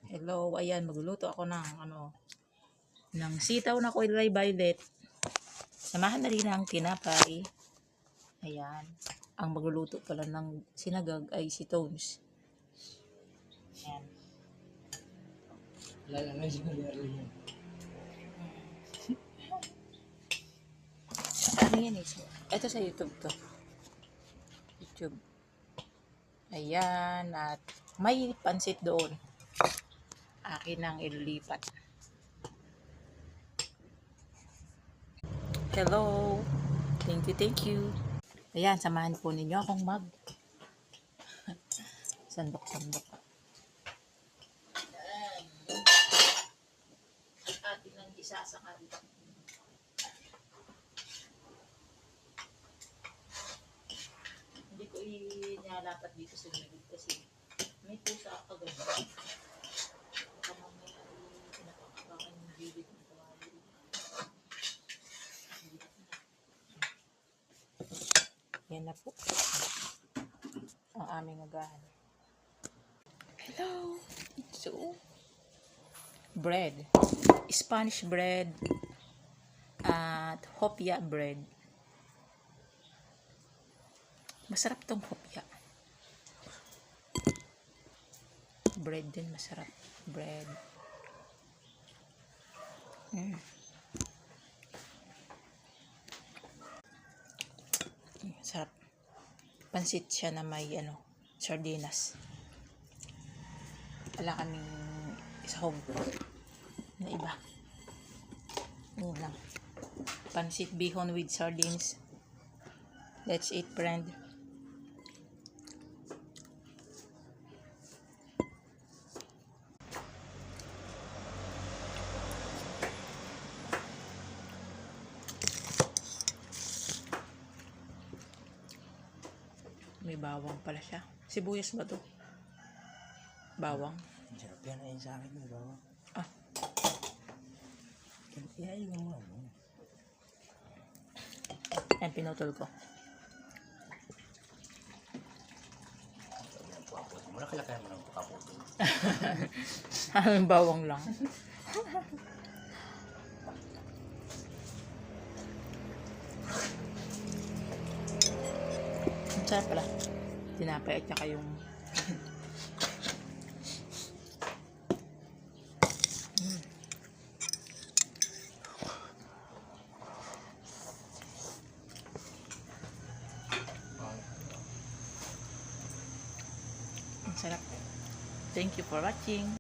Hello, ayan, magluluto ako ng sitaw na kulay violet. Samahan na rin ang tinapay. Ayan, ang magluluto pala ng sinagag ay si Tones. Ayan. Lala na siguro yan. Ano yan eh? Ito sa YouTube to. YouTube. Ayan, at may pansit doon. Akin ang ililipat. Hello. Thank you. Ayan, samahan po ninyo akong sandok. Atin ang isasakal. Hindi ko inalapat dito sa gilid kasi may pusa agad. Baka mamaya pinapakabakan yung gilid ng kawali. Yan na po ang aming agahan. Hello! So, bread. Spanish bread at hopia bread. Masarap tong hopia. Bread din masarap. Bread. Sarap. Pansit siya na may sardinas. Wala kaming isahog na iba. Yun lang. Pansit bihon with sardines. Let's eat, friend. May bawang pala siya. Sibuyas ba to? Bawang. Sarap yan ayun sa akin yung bawang. Ah. Kaya yung mga mo. Ayan, pinutol ko. Muna kalakayan mo ng pagkaputo. Bawang lang. Ang sarap pala. Tinapay at saka yung ang sarap. Thank you for watching.